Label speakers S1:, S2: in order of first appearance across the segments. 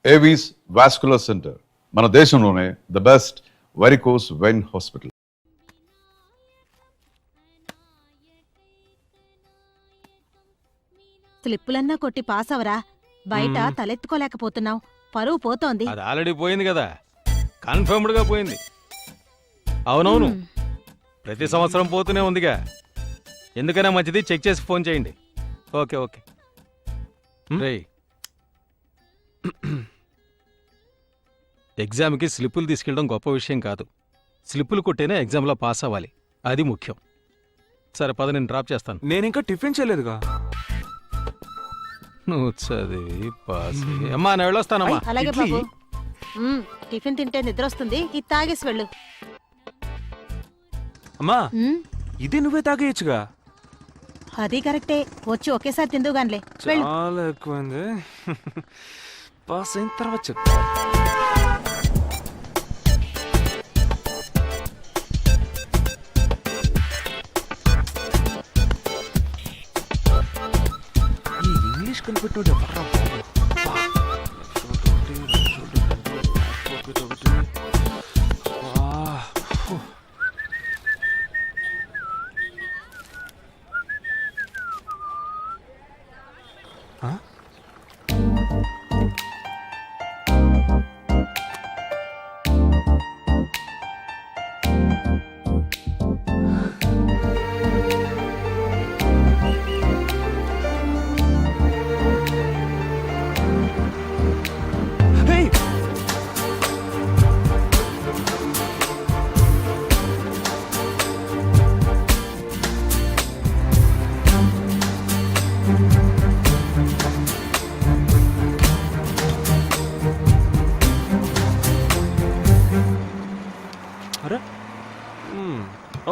S1: Avis vascular centre, మన దేశంలోనే the best varicose vein hospital.
S2: స్లిప్పులన్నా కొట్టి పాస్ అవరా, బయట తలెత్తుకోలేకపోతున్నావు, పరువు పోతోంది.
S3: అది ఆల్రెడీ పోయింది కదా, కన్ఫర్మ్డ్ గా పోయింది. అవునవును, ప్రతి సంవత్సరం పోతూనే ఉందిగా. ఎందుకైనా మంచిది చెక్ చేసి ఫోన్ చేయండి. Okay okay. రేయ్, ఎగ్జామ్కి స్లిప్పులు తీసుకెళ్ళడం గొప్ప విషయం కాదు. స్లిప్పులు కొట్టేనే ఎగ్జామ్లో పాస్ అవ్వాలి, అది ముఖ్యం. సరే పద, నేను డ్రాప్ చేస్తాను.
S4: నేను ఇంకా టిఫిన్ చేయలేదుగా.
S3: నువ్వు చదివి పాస్ అమ్మా, నేను వెళ్ళొస్తానమ్మా.
S2: అలాగే బాబు. టిఫిన్ తింటే నిద్ర వస్తుంది, ఇది తాగేసి వెళ్ళు.
S4: అమ్మా, ఇది నువ్వే తాగేయచ్చుగా.
S2: అది కరెక్టే, వచ్చి ఒకేసారి తిందుగాన్లే.
S4: చాలా ఎక్కువైంది. పాస్ అయిన తర్వాత చెప్తా. ఈ ఇంగ్లీష్ కనిపెట్టు ఎవర్రా బాబు.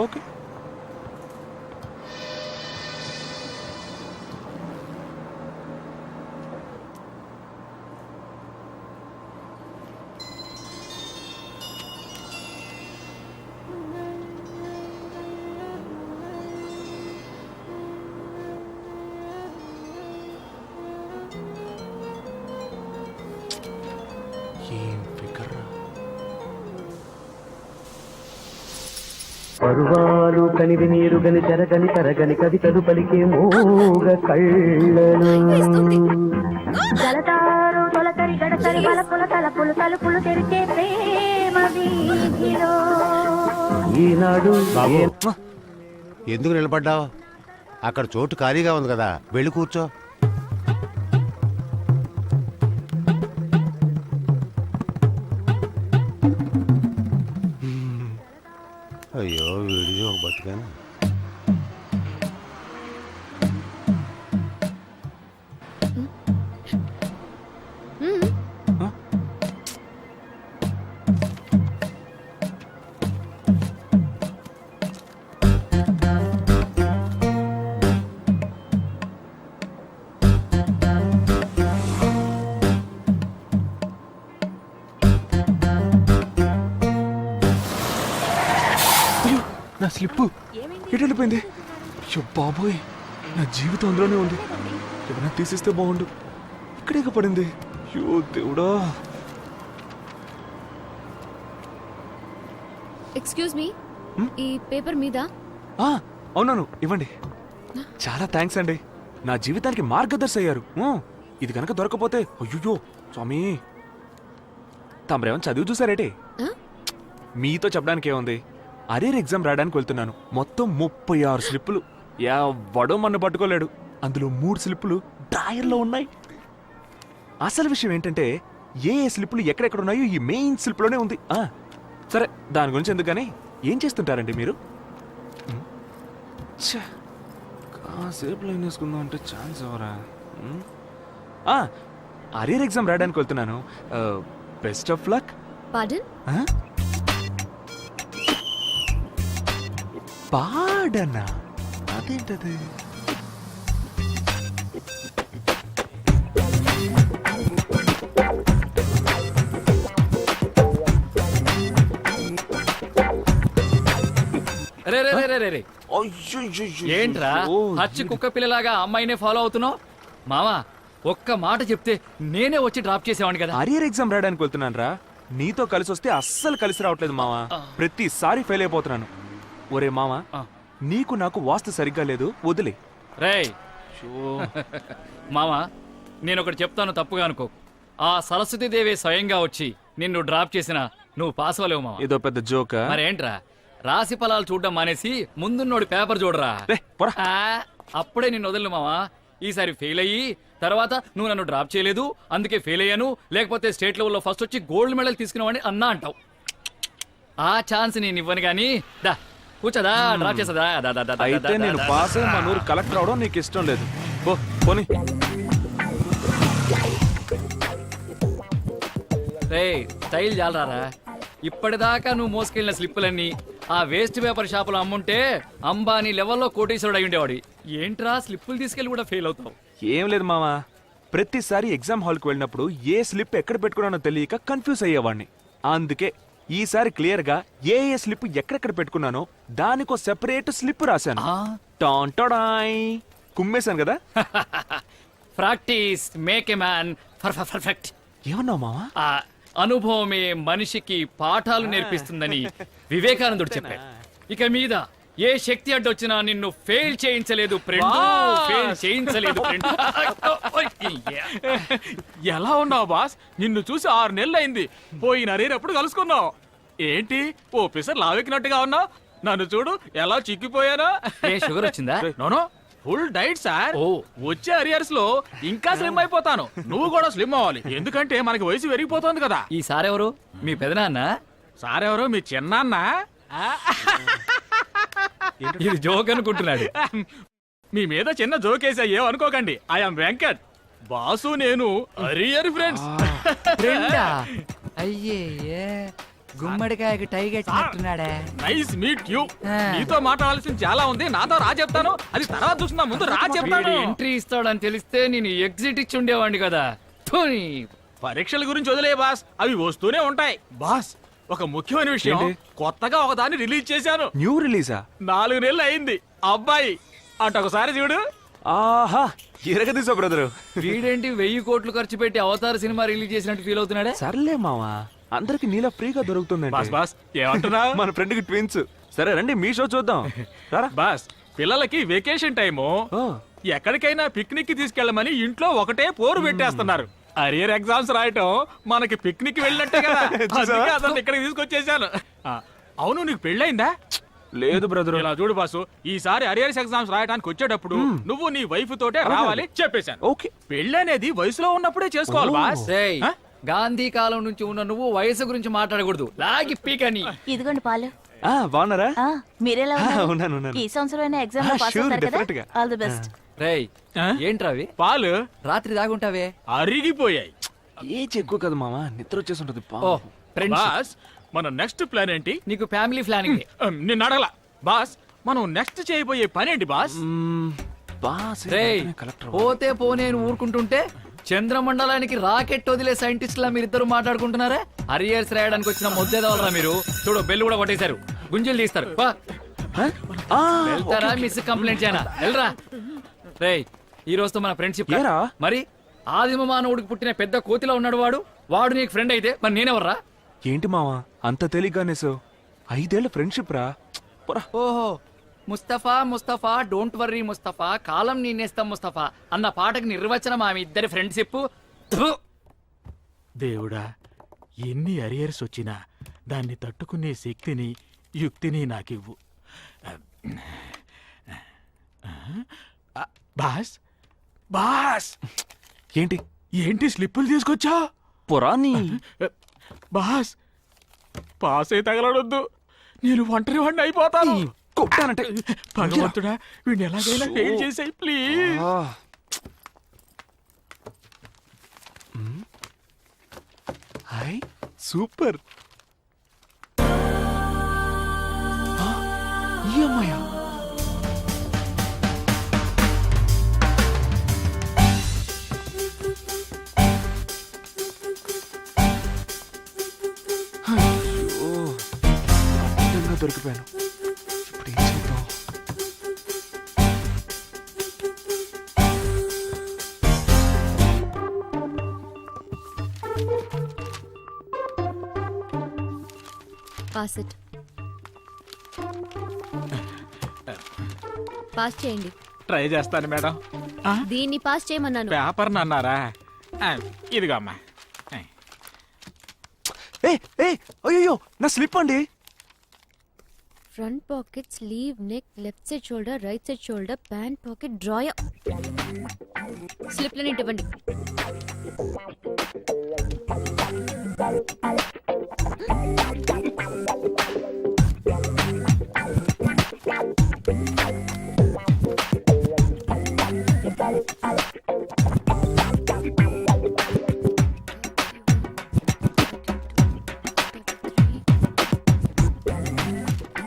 S4: ఓకే. ఏం ఫికర్.
S5: పరువాలు కనివి నీరు గని చెరగని తరగని కవితలు పలికే మోగ కళ్ళను
S6: జలతారు తొలకరి గడతరి బలపుల తలపులు తలుపులు తెరిచే ప్రేమ వీధిలో.
S5: ఈనాడు
S7: ఎందుకు నిలబడ్డావు? అక్కడ చోటు ఖాళీగా ఉంది కదా, వెళ్ళి కూర్చో. అయ్యో, వీడిది ఒక బతుకాను.
S4: నా స్లిప్పు ఎటు వెళ్ళిపోయింది? అయ్యో బాబోయ్, నా జీవితం అందులోనే ఉంది. ఏమైనా తీసిస్తే బాగుండు. ఇక్కడే పడింది. అయ్యో దేవుడా.
S8: ఎక్స్క్యూజ్ మీ, ఈ పేపర్ మీద.
S4: అవునవును, ఇవ్వండి. చాలా థ్యాంక్స్ అండి, నా జీవితానికి మార్గదర్శి అయ్యారు. ఇది కనుక దొరకపోతే అయ్యో స్వామి. తమరేమని చదివి చూసారేటే? మీతో చెప్పడానికి ఏముంది, అరేర్ ఎగ్జామ్ రాయడానికి వెళ్తున్నాను. మొత్తం 36 స్లిప్పులు. ఎవడో మన పట్టుకోలేడు. అందులో 3 స్లిప్పులు డ్రాయర్లో ఉన్నాయి. అసలు విషయం ఏంటంటే, ఏ స్లిప్పులు ఎక్కడెక్కడ ఉన్నాయో ఈ మెయిన్ స్లిప్లోనే ఉంది. సరే, దాని గురించి ఎందుకని, ఏం చేస్తుంటారండి మీరు? కాసేపు లైన్ వేసుకుందాం అంటే ఛాన్స్ ఎవరా? అరేర్ ఎగ్జామ్ రాయడానికి వెళ్తున్నాను. Best of luck.
S8: పార్డన్?
S4: పాడనా? అదేంటది?
S9: ఏంట్రా హచ్చి కుక్క పిల్లలాగా అమ్మాయినే ఫాలో అవుతున్నావు? మావా, ఒక్క మాట చెప్తే నేనే వచ్చి డ్రాప్ చేసేవాడిని కదా.
S4: అరియర్ ఎగ్జామ్ రాయడానికి వెళ్తున్నాను రా. నీతో కలిసి వస్తే అస్సలు కలిసి రావట్లేదు మావా. ప్రతిసారి ఫెయిల్ అయిపోతున్నాను. ఒరే మావా, నీకు నాకు వాస్తు సరిగ్గా లేదు, వదిలే.
S9: రేయ్ మామా, నేను ఒకటి చెప్తాను, తప్పుగా అనుకో. ఆ సరస్వతీదేవి స్వయంగా వచ్చి నిన్ను డ్రాప్ చేసినా నువ్వు పాస్ అవ్వలేవు మావా.
S4: ఏదో పెద్ద జోక.
S9: మరేంట్రా, రాశి ఫలాలు చూడడం మానేసి ముందున్నోడి పేపర్ చూడరా. ఆ, అప్పుడే నిన్ను వదిలి మావా. ఈసారి ఫెయిల్ అయ్యి తర్వాత నువ్వు నన్ను డ్రాప్ చేయలేదు అందుకే ఫెయిల్ అయ్యాను, లేకపోతే స్టేట్ లెవెల్లో ఫస్ట్ వచ్చి గోల్డ్ మెడల్ తీసుకున్నావని అన్నా అంటావు. ఆ ఛాన్స్ నేను ఇవ్వను గానీ దా కూర్చోదా, డ్రాప్ చేసదా.
S4: అయితే నేను పాస్ అయ్యి మా నూరు కలెక్టర్ అవడం నీకు ఇష్టం లేదు. పోనీ.
S9: రే స్టైల్ చాలరారా. ఇప్పటిదాకా నువ్వు మోసుకెళ్ళిన స్లిప్పులన్నీ ఆ వేస్ట్ పేపర్ షాపులో అమ్ముంటే అంబానీ లెవెల్లో కోటీశ్వరుడు అయి ఉండేవాడు. ఏంట్రా స్లిప్పులు తీసుకెళ్ళి కూడా ఫెయిల్ అవుతావు?
S4: ఏం లేదు మావా, ప్రతిసారి ఎగ్జామ్ హాల్కి వెళ్ళినప్పుడు ఏ స్లిప్ ఎక్కడ పెట్టుకున్నానో తెలియక కన్ఫ్యూజ్ అయ్యేవాడిని. అందుకే ఈసారి క్లియర్ గా ఏ స్లిప్ ఎక్కడెక్కడ పెట్టుకున్నానో దానికో సెపరేట్ స్లిప్ రాశాను. టాంటాడాయ్ కుమ్మేశాను కదా.
S9: Practice make a man perfect.
S4: ఏమన్నావు మావా?
S9: అనుభవమే మనిషికి పాఠాలు నేర్పిస్తుందని వివేకానందుడు చెప్పాడు. ఇక మీద ఏ శక్తి అడ్డొచ్చినా నిన్ను ఫెయిల్ చేయించలేదు ఫ్రెండ్, ఫెయిల్ చేయించలేదు ఫ్రెండ్.
S3: ఎలా ఉన్నావు బాస్? నిన్ను చూసి 6 నెలలు అయింది. పోయిన అరేరప్పుడు కలుసుకున్నావు. ఏంటి ఓపెసర్ లావెక్కినట్టుగా ఉన్నావు? నన్ను చూడు ఎలా చిక్కిపోయానా.
S9: షుగర్ వచ్చిందా?
S3: No no, full diet sir.
S9: ఓ,
S3: వచ్చే అరియర్స్ లో ఇంకా స్లిమ్ అయిపోతాను. నువ్వు కూడా స్లిమ్ అవ్వాలి, ఎందుకంటే మనకి వయసు పెరిగిపోతుంది కదా.
S9: ఈ సారెవరు? మీ పెదనాన్న?
S3: సారెవరు? మీ చిన్నాన్న.
S9: ఇది జోక్ అనుకుంటున్నాడు.
S3: మీ మీద చిన్న జోకేసా, ఏం అనుకోకండి. ఐఎమ్ వెంకట్. బాసు నేను అరియర్ ఫ్రెండ్స్.
S9: అయ్యే గుమ్మడికాయకి టై కట్టినట్టున్నాడే.
S3: Nice meet you. నీతో మాట్లాడాల్సింది చాలా ఉంది, నాతో రా చెప్తాను. అది తర్వాత చూస్తున్నా, ముందు రా చెప్తాను.
S9: ఎంట్రీ ఇస్తాడని తెలిస్తే నేను ఎగ్జిట్ ఇచ్చి ఉండేవాడిని కదా.
S3: పరీక్షల గురించి వదిలే బాస్, అవి వస్తూనే ఉంటాయి. బాస్, ఒక ముఖ్యమైన విషయం, కొత్తగా ఒకదాన్ని రిలీజ్ చేశాను.
S4: న్యూ రిలీజా?
S3: 4 నెలలు అయింది. అబ్బాయి అటు ఒకసారి చూడు.
S4: ఆహా, ఎరగదీసా బ్రదరు.
S9: వీడేంటి 1000 కోట్లు ఖర్చు పెట్టి అవతార్ సినిమా రిలీజ్ చేసినట్టు ఫీల్ అవుతున్నాడే.
S4: సర్లే మావా, అందరికి నీలా ఫ్రీగా దొరుకుతుంది.
S3: బాస్ బాస్ ఏమంటున్నా?
S4: మన ఫ్రెండ్ కి ట్విన్స్. సరే రండి మీ షో చూద్దాం.
S3: బాస్, పిల్లలకి వెకేషన్ టైము, ఎక్కడికైనా పిక్నిక్ కి తీసుకెళ్ళమని ఇంట్లో ఒకటే పోరు పెట్టేస్తున్నారు. అరియర్ ఎగ్జామ్స్ రాయటం మనకి పిక్నిక్ వెళ్ళినట్టే కదా. అందుకే అతను ఇక్కడికి తీసుకొచ్చేసాను. అవును, నీకు పెళ్ళైందా?
S4: లేదు బ్రదర్.
S3: ఇలా చూడు బాసు, ఈసారి అరియర్స్ ఎగ్జామ్స్ రాయడానికి వచ్చేటప్పుడు నువ్వు నీ వైఫ్ తోటే రావాలి చెప్పేశాను.
S4: ఓకే.
S3: పెళ్ళి అనేది వయసులో ఉన్నప్పుడే చేసుకోవాలి బాస్.
S9: గాంధీ కాలం నుంచి ఉన్న నువ్వు వయసు గురించి మాట్లాడకూడదు. లాగి పీకని.
S6: ఇదిగోండి పాలు.
S4: బాగున్నారా?
S6: మీరెలా
S4: ఉన్నాను.
S6: ఈ సంవత్సరం ఎగ్జామ్ లో పాస్ అవుతారు కదా. All the best.
S9: రేయ్ ఏంట్రావి?
S3: పాలు
S9: రాత్రి దాగుంటావే?
S3: అరిగిపోయాయి.
S4: ఏజ్ ఎక్కువ కదా మామ, నిద్ర వచ్చేసి ఉంటుంది.
S3: బాస్, మన నెక్స్ట్ ప్లాన్ ఏంటి?
S9: నీకు ఫ్యామిలీ ప్లానింగ్.
S3: నిన్ను అడగల బాస్, మనం నెక్స్ట్ చేయబోయే పని ఏంటి బాస్?
S9: రేయ్ పోతే పోనేను ఊరుకుంటుంటే చంద్రమండలానికి రాకెట్ వదిలే సైంటిస్టులా మీరిద్దరు మాట్లాడుకుంటున్నారా? అరియర్స్ రాయడానికి వచ్చిన మొద్దేదవలరా మీరు. చూడు బెల్ కూడా కొట్టేశారు, గుంజులు తీస్తారు. వెళ్తారా మిస్ కంప్లైంట్ చేయనా? వెళ్ళరా. రేయ్ ఈ రోజుతో మన ఫ్రెండ్షిప్ మరి. ఆదిమ మానవుడికి పుట్టిన పెద్ద కోతిలో ఉన్నాడు వాడు. వాడు నీకు ఫ్రెండ్ అయితే మరి నేనెవర్రా?
S4: ఏంటి మావా అంత తేలిగ్గానే? 5 ఏళ్ల ఫ్రెండ్షిప్ రా.
S9: ఓహో, ముస్తఫా ముస్తఫా డోంట్ వర్రీ ముస్తఫా, కాలం నేనేస్తాం ముస్తఫా అన్న పాటకి నిర్వచనం ఆమె ఇద్దరి ఫ్రెండ్షిప్.
S3: దేవుడా, ఎన్ని అరియర్స్ వచ్చినా దాన్ని తట్టుకునే శక్తిని యుక్తిని నాకివ్వు. బాస్ బాస్,
S4: ఏంటి
S3: ఏంటి స్లిప్పులు తీసుకొచ్చా?
S4: పురాణి
S3: బాస్, పాస్ అయి తగలడొద్దు, నేను ఒంటరి వాడిని అయిపోతాను.
S4: కొట్టానంటే
S3: భగవంతుడా, వీడిని ఎలాగైనా ఫెయిల్ చేసాయి ప్లీజ్.
S4: Hi super. ఈ అమ్మాయా? దొరికిపోయాను. ఇప్పుడు ఏం చేద్దాం?
S8: Pass it. పాస్ చేయండి.
S10: ట్రై చేస్తాను మేడం.
S8: దీన్ని పాస్ చేయమన్నాను.
S10: పేపర్ అన్నారా? ఇదిగో అమ్మా.
S4: ఏ ఏ అయ్యో నా స్లిప్ అండి.
S8: Front pocket, sleeve, neck, left side shoulder, right side shoulder, pant pocket, drawer. స్లిప్లని ఇవ్వండి.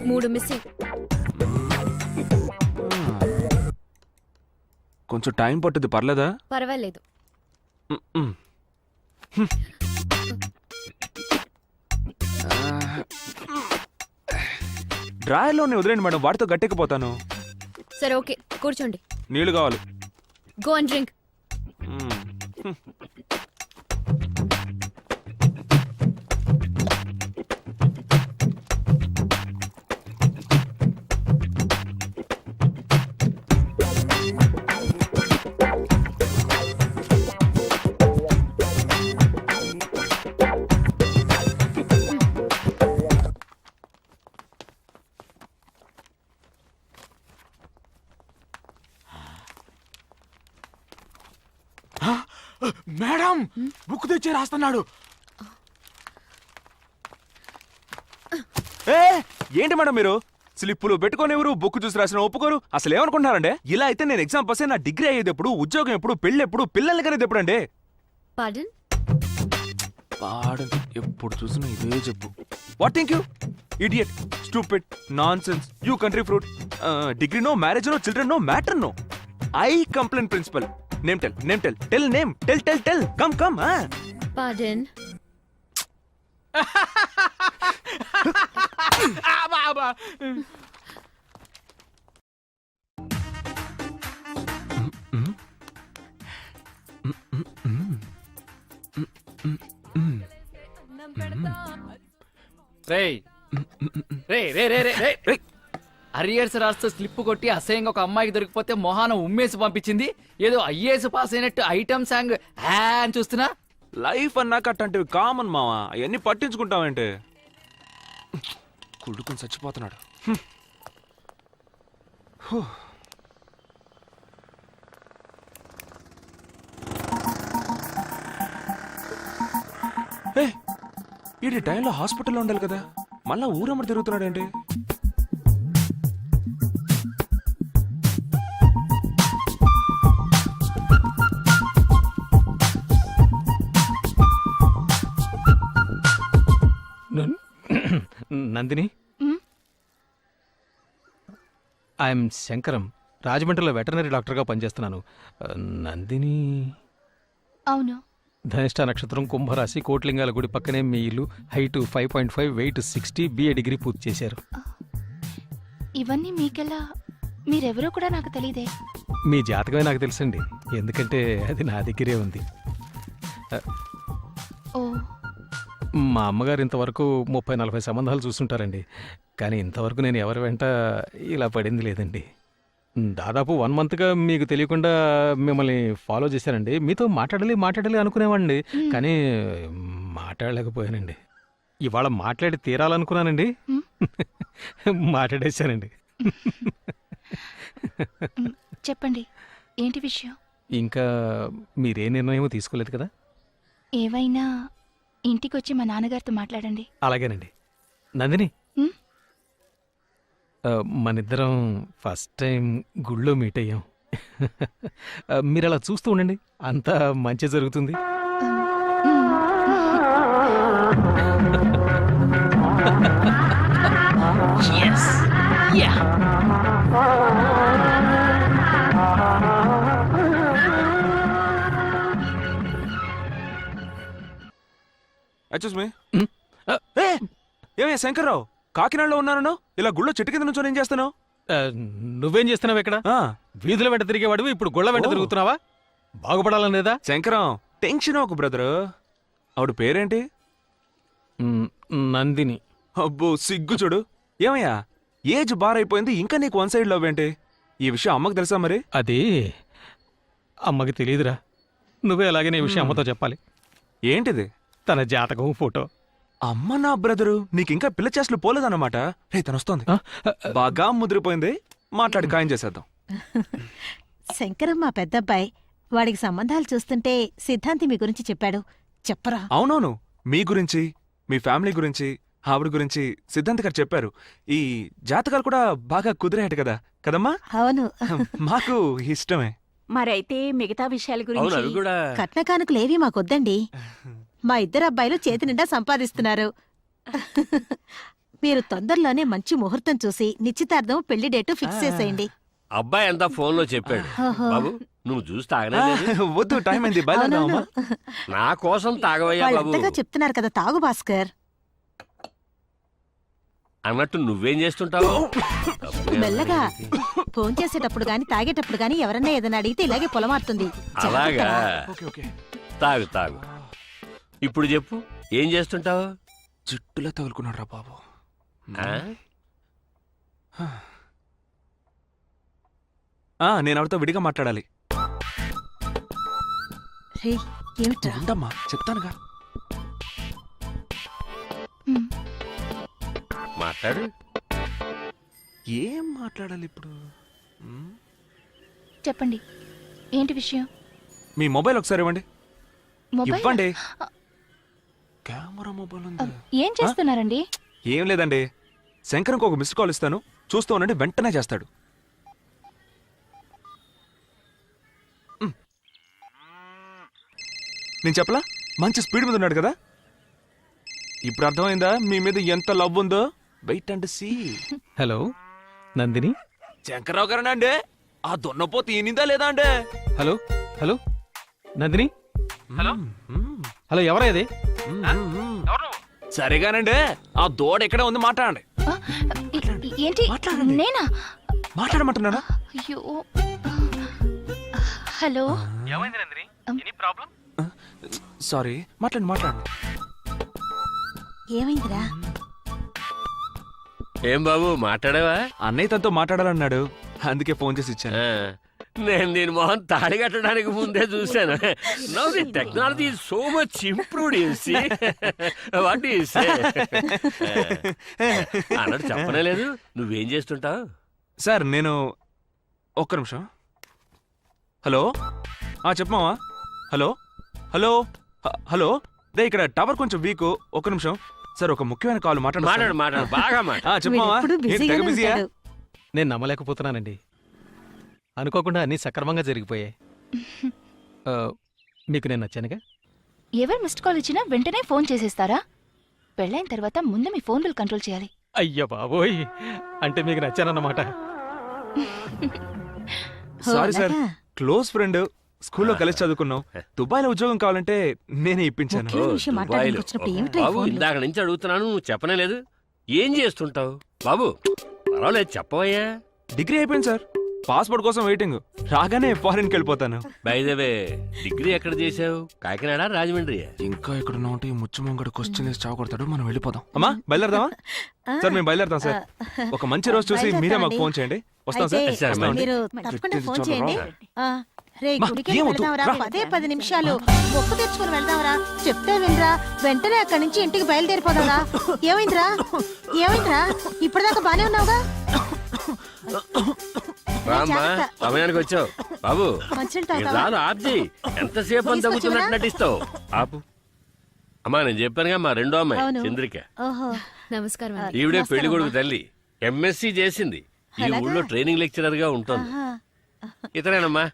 S8: మూడు మిస్సింగ్.
S4: కొంచెం టైం పట్టుద్ది, పర్లేదా?
S8: పర్వాలేదు.
S4: డ్రాయర్లోనే వదిలేండి మేడం, వాటితో గట్టెక్కిపోతాను.
S8: సరే ఓకే, కూర్చోండి.
S4: నీళ్లు కావాలి.
S8: Go and drink.
S10: Madam book తెచ్చి రాస్తున్నాడు.
S4: ఏ ఏంటి మేడం మీరు స్లిప్పులు పెట్టుకోనివ్వరు, బుక్ చూసి రాసిన ఒప్పుకోరు. అసలు ఏమనుకుంటున్నారండి? ఇలా అయితే నేను ఎగ్జామ్ పాస్ అయ్యి నా డిగ్రీ అయ్యేది ఎప్పుడు, ఉద్యోగం ఎప్పుడు, పెళ్ళి ఎప్పుడు, పిల్లల్ని కనేది ఎప్పుడండి?
S8: పార్డన్?
S4: పాడన్ ఎప్పుడు చూసినా ఇదే చెప్పు. What think you idiot, stupid, nonsense, you country fruit. Degree no, marriage no, children no, matter no. I complaint principal. Name tell, name tell, tell name, tell tell tell, come come.
S8: Pardon.
S9: రేయ్ రే రే రే రే రే arrears రాస్తూ slip కొట్టి అసహ్యంగా ఒక అమ్మాయికి దొరికిపోతే మొహాన ఉమ్మేసి పంపించింది. ఏదో ఐఏఎస్ పాస్ అయినట్టు ఐటమ్ సాంగ్ అని చూస్తున్నా.
S4: లైఫ్ అన్నాక అట్లాంటివి కామన్ మావా, అవన్నీ పట్టించుకుంటావంటే. కుడుకుని చచ్చిపోతున్నాడు. ఈ టైంలో హాస్పిటల్లో ఉండాలి కదా, మళ్ళా ఊరమ్మడి తిరుగుతున్నాడేంటి?
S3: నందిని, ఐఎమ్ శంకరం, రాజమండ్రిలో వెటర్నరీ డాక్టర్గా పనిచేస్తున్నాను. నందిని?
S8: అవును.
S3: ధనిష్ట నక్షత్రం, కుంభరాశి, కోట్లింగాల గుడి పక్కనే మీ ఇల్లు, హైట్ 5.5, వెయిట్ 60, BA డిగ్రీ పూర్తి చేశారు.
S8: ఇవన్నీ మీకెలా? మీరెవరో కూడా నాకు తెలియదే.
S3: మీ జాతకమే నాకు తెలుసండి, ఎందుకంటే అది నా దగ్గరే ఉంది.
S8: ఓ,
S3: మా అమ్మగారు ఇంతవరకు 30-40 సంబంధాలు చూస్తుంటారండి, కానీ ఇంతవరకు నేను ఎవరి వెంట ఇలా పడింది లేదండి. దాదాపు 1 మంత్గా మీకు తెలియకుండా మిమ్మల్ని ఫాలో చేశానండి. మీతో మాట్లాడాలి అనుకునేవాడిని, కానీ మాట్లాడలేకపోయానండి. ఇవాళ మాట్లాడి తీరాలనుకున్నానండి, మాట్లాడేశానండి.
S8: చెప్పండి, ఏంటి విషయం?
S3: ఇంకా మీరే నిర్ణయం తీసుకోలేదు కదా?
S8: ఏవైనా ఇంటికొచ్చి మా నాన్నగారితో మాట్లాడండి.
S3: అలాగేనండి. నందిని, మనిద్దరం ఫస్ట్ టైం గుళ్ళో మీట్ అయ్యాం. మీరు అలా చూస్తూ ఉండండి, అంతా మంచి జరుగుతుంది.
S4: ఏమే శంకర్రావు, కాకినాడలో ఉన్నాను, ఇలా గుళ్ళో చెట్టు కింద నుంచి ఏం చేస్తాను?
S3: నువ్వేం చేస్తున్నావు ఇక్కడ? వీధుల వెంట తిరిగేవాడు ఇప్పుడు గుళ్ళ వెంట తిరుగుతున్నావా? బాగుపడాలని లేదా?
S4: శంకరం, టెన్షన్ ఒక బ్రదరు. ఆవిడ పేరేంటి?
S3: నందిని.
S4: అబ్బో సిగ్గు చూడు. ఏమయ్యా ఏజ్ బార్ అయిపోయింది, ఇంకా నీకు వన్ సైడ్ లవ్ ఏంటి? ఈ విషయం అమ్మకు తెలుసా మరి?
S3: అది అమ్మకి తెలియదురా. నువ్వే అలాగే నీ విషయం అమ్మతో చెప్పాలి.
S4: ఏంటిది?
S3: తన జాతకం ఫోటో.
S4: అమ్మ నా బ్రదరు నీకు ఇంకా పిల్ల చేసలు పోలేదన్నమాట. రే తను వస్తోంది. బాగా ముదిరిపోయింది, మాట్లాడి ఖాయం చేసేద్దాం.
S2: శంకరం మా పెద్దబ్బాయి. వాడికి సంబంధాలు చూస్తుంటే సిద్ధాంతి మీ గురించి చెప్పాడు. చెప్పరా?
S4: అవునవును, మీ గురించి, మీ ఫ్యామిలీ గురించి, ఆవిడ గురించి సిద్ధాంత్ గారు చెప్పారు. ఈ జాతకాలు కూడా బాగా కుదిరాయట కదా కదమ్మా?
S2: అవును.
S4: మాకు ఇష్టమే.
S6: మరైతే మిగతా విషయాల
S9: అవును అవి కూడా.
S2: కట్న కానుకలేవి మాకొద్దండి. మా ఇద్దరు అబ్బాయిలు చేతి నిండా సంపాదిస్తున్నారు. మీరు తొందరలోనే మంచి ముహూర్తం చూసి నిశ్చితార్థం పెళ్లి డేటు ఫిక్స్ చేసేయండి.
S11: అబ్బాయి అంతా ఫోన్ లో చెప్పాడు.
S2: ఓహో.
S11: బాబు నువ్వు చూసి తాగనే లేదు.
S4: వద్దు, టైం అయింది, బయలుదేరదామా?
S11: నా కోసం తాగవయ్యా బాబు.
S2: వాళ్ళంతగా చెప్తున్నారు కదా, తాగు భాస్కర్.
S11: అన్నట్టు నువ్వేం చేస్తుంటావు?
S2: మెల్లగా ఫోన్ చేసేటప్పుడు గాని తాగేటప్పుడు గాని ఎవరన్నా ఏదైనా అడిగితే ఇలాగే పొలమారుతుంది.
S11: అలాగా?
S4: Okay okay.
S11: తాగు తాగు. ఇప్పుడు చెప్పు, ఏం చేస్తుంటావు?
S4: జుట్టులో తగులుకున్నాడు రా బాబు. నేను ఎవరితో విడిగా మాట్లాడాలి.
S2: రేయ్, ఏమిట్రా?
S4: ఉండమ్మా, చెప్తానుగా.
S11: మాట్లాడు.
S4: ఏం మాట్లాడాలి ఇప్పుడు?
S6: చెప్పండి, ఏంటి విషయం?
S4: మీ మొబైల్ ఒకసారి ఇవ్వండి.
S6: మొబైల్?
S4: ఇవ్వండి. కెమెరా మొబైల్ ఉంది.
S6: ఏం చేస్తున్నారండి?
S4: ఏం లేదండి, శంకర్కి ఒక మిస్డ్ కాల్ ఇస్తాను, చూస్తూ ఉండండి, వెంటనే చేస్తాడు. నేను చెప్పలా, మంచి స్పీడ్ మీద ఉన్నాడు కదా. ఇప్పుడు అర్థమైందా మీ మీద ఎంత లవ్ ఉందో? Wait and see.
S3: Hello Nandini.
S4: Shankar Rao గారేనా అండి? ఆ దున్నపోతు ఈనిందా లేదా అండి?
S3: Hello hello Nandini. Hello hello, ఎవరా ఇది?
S4: సరేగానండి, ఆ దూడ ఎక్కడే ఉంది, మాట్లాడండి.
S6: ఏంటి? నేనా?
S4: మాట్లాడమంటున్నానా?
S6: అయ్యో. హలో.
S4: సారీ, మాట్లాడండి.
S2: ఏమైందిరా?
S11: ఏం బాబు మాట్లాడావా?
S4: అన్నయ్య తనతో మాట్లాడాలన్నాడు, అందుకే ఫోన్ చేసి ఇచ్చాను.
S11: నేను దీని మొహం తాడి కట్టడానికి ముందే చూశాను. Now the technology is so much improved. What you say? అన్నట్టు చెప్పనే లేదు. నువ్వేం చేస్తుంటావు?
S4: సార్ నేను ఒక్క నిమిషం. హలో, చెప్పమావా. హలో హలో హలో, రే ఇక్కడ టవర్ కొంచెం వీక్, ఒక్క నిమిషం. సార్ ఒక ముఖ్యమైన కాల్
S11: మాట్లాడు బాగా మాట్లాడు.
S4: చెప్పమావా.
S2: వీడెప్పుడు బిజీగానే
S4: బిజీయా?
S2: ఉంటాడు.
S3: నేను నమ్మలేకపోతున్నానండి. అనుకోకుండా అన్నీ సక్రమంగా జరిగిపోయాయి. మీకు నేను నచ్చానుగా.
S6: ఎవరు మిస్డ్ కాల్ ఇచ్చినా వెంటనే ఫోన్ చేసేస్తారా? పెళ్ళైన తర్వాత ముందు మీ ఫోన్ బిల్ కంట్రోల్ చేయాలి.
S3: అయ్య బాబోయ్, అంటే మీకు నచ్చానన్నమాట.
S4: సారీ సార్,
S2: అలాగా?
S4: క్లోజ్ ఫ్రెండ్, స్కూల్లో కలిసి చదువుకున్నాం. దుబాయ్ లో ఉద్యోగం కావాలంటే నేనే ఇప్పించాను.
S2: ఓకే. ఈ విషయం మాట్లాడడానికి వచ్చినప్పుడు ఏమిట్రా ఈ
S11: బాబు
S2: ఫోన్లు?
S11: ఇందాక నుంచి అడుగుతున్నాను, నువ్వు చెప్పనే లేదు. ఏం చేస్తుంటావు బాబు? పర్వాలేదు చెప్పవయ్యా.
S4: డిగ్రీ అయిపోయింది సార్, పాస్పోర్ట్ కోసం వెయిటింగ్. రాగానే ఫారిన్కి వెళ్ళిపోతాను.
S11: బై ద వే, డిగ్రీ ఎక్కడ చేసావు? కాకినాడ, రాజమండ్రి?
S4: ఇంకా ఇక్కడ ఉంటే ఈ ముచ్చుమంగడు క్వశ్చన్ వేసి చావకొడతాడు. మనం వెళ్ళిపోదాం. అమ్మా బయలుదేరదామా? సార్ మేము బయలుదేరతాం సార్. ఒక మంచి రోజు చూసి మీరే మాకు ఫోన్ చేయండి. వస్తాం సార్.
S2: అయితే
S11: సరే,
S4: వస్తామండి.
S2: మీరు తప్పకుండా ఫోన్
S4: పెట్టేది
S2: చేయండి.
S4: చూడరా?
S2: రే,
S4: మా,
S2: గుడికి
S4: ఏమొద్దు,
S2: వెళ్దాంరా.
S4: రా.
S2: 10 నిమిషాలు మొక్కు తెచ్చుకుని వెళ్దాంరా. చెప్తే వినరా, వెంటనే అక్కడి నుంచి ఇంటికి బయలుదేరిపోదాంరా. ఏమైందిరా? ఇప్పటిదాకా బానే ఉన్నావుగా?
S11: రామ్మా, సమయానికి వచ్చావు. బాబు
S2: మంచినీళ్ళు
S11: ఇది
S2: తాగుతావా?
S11: రాదు, ఆప్జీ. ఎంతసేపు అని తగ్గుతున్నట్టు నటిస్తావు? ఆపు. అమ్మా నేను చెప్పానుగా, మా రెండో అమ్మాయి
S2: అవును.
S11: చంద్రిక.
S2: ఓహో.
S8: నమస్కారం అండి.
S11: ఈవిడే
S2: నమస్కారం
S11: పెళ్లి కొడుకు
S2: అమ్మా.
S11: తల్లి. ఎంఎస్సి చేసింది. ఈ
S2: అలాగా?
S11: ఊళ్ళో ట్రైనింగ్ లెక్చరర్ గా ఉంటుంది.
S2: ఆహా.
S11: ఇతనేనమ్మా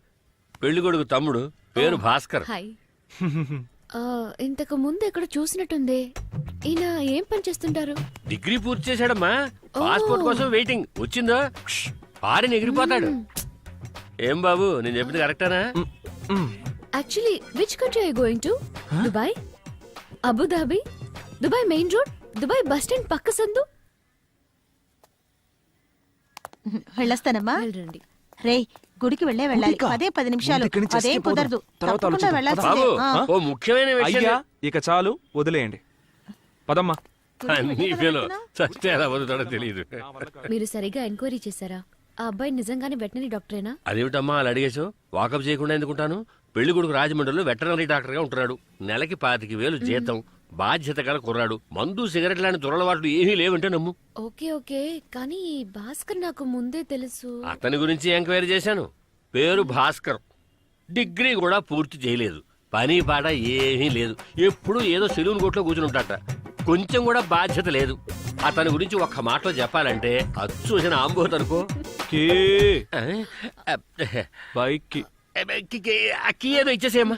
S11: పెళ్లి కొడుకు తమ్ముడు, పేరు భాస్కర్.
S8: హాయ్. ఇంతకు ముందు ఎక్కడ చూసినట్టుంది. ఈయన ఏం పని చేస్తుంటారు?
S11: డిగ్రీ పూర్తి చేశాడమ్మా, పాస్పోర్ట్ కోసం వెయిటింగ్. వచ్చిందో పారిని ఎగిరిపోతాడు. ఏం బాబు నేను చెప్పింది కరెక్టేనా?
S8: Actually which country I going to? Dubai, Abu Dhabi, Dubai main road, Dubai bus stand పక్క సందు.
S2: వెళ్ళొస్తానమ్మా.
S8: వెళ్ళండి.
S2: రే, గుడికి వెళ్ళాలి.
S4: గుడికా?
S2: 10 నిమిషాలు.
S4: ముందు ఇక్కడి నుంచి
S2: అదేం
S4: escape
S2: కుదరదు.
S4: అవుదాం. తర్వాత
S2: తప్పకుండా
S4: ఆలోచిద్దాం.
S2: వెళ్ళాల్సిందే.
S11: బాబు
S2: ఆ.
S11: ఓ ముఖ్యమైన
S4: అయ్యా
S11: విషయం.
S4: ఇక చాలు, వదిలేయండి. పదమ్మా.
S11: అన్ని ఫెలో చస్తే ఎలా బతుతాడో తెలియదు.
S8: మీరు సరిగా ఎంక్వైరీ చేశారా? ఆ అబ్బాయి నిజంగానే వెటనరీ డాక్టరేనా?
S11: అదేమిటమ్మా అలా అడిగేశావు? వాకప్ చేయకుండా ఎందుకుంటాను? పెళ్లి కొడుకు రాజమండ్రిలో వెటర్నరీ డాక్టర్ గా ఉంటున్నాడు. నెలకి 25,000 జీతం, బాధ్యత గల కుర్రాడు. మందు సిగరెట్ లాంటి దురలవాట్లు ఏమీ లేవంటే నమ్ము.
S8: ఓకే ఓకే, కానీ భాస్కర్ నాకు ముందే తెలుసు.
S11: అతని గురించి ఎంక్వైరీ చేశాను. పేరు భాస్కర్, డిగ్రీ కూడా పూర్తి చేయలేదు, పని పాట ఏమీ లేదు, ఎప్పుడూ ఏదో సెలూన్ కోట్లో కూర్చుని ఉంటాట. కొంచెం కూడా బాధ్యత లేదు. అతని గురించి ఒక్క మాటలో చెప్పాలంటే అచ్చు వచ్చిన ఆంబోత్ అనుకో.
S4: బైక్
S11: కీ ఏదో ఇచ్చేసేయమ్మా.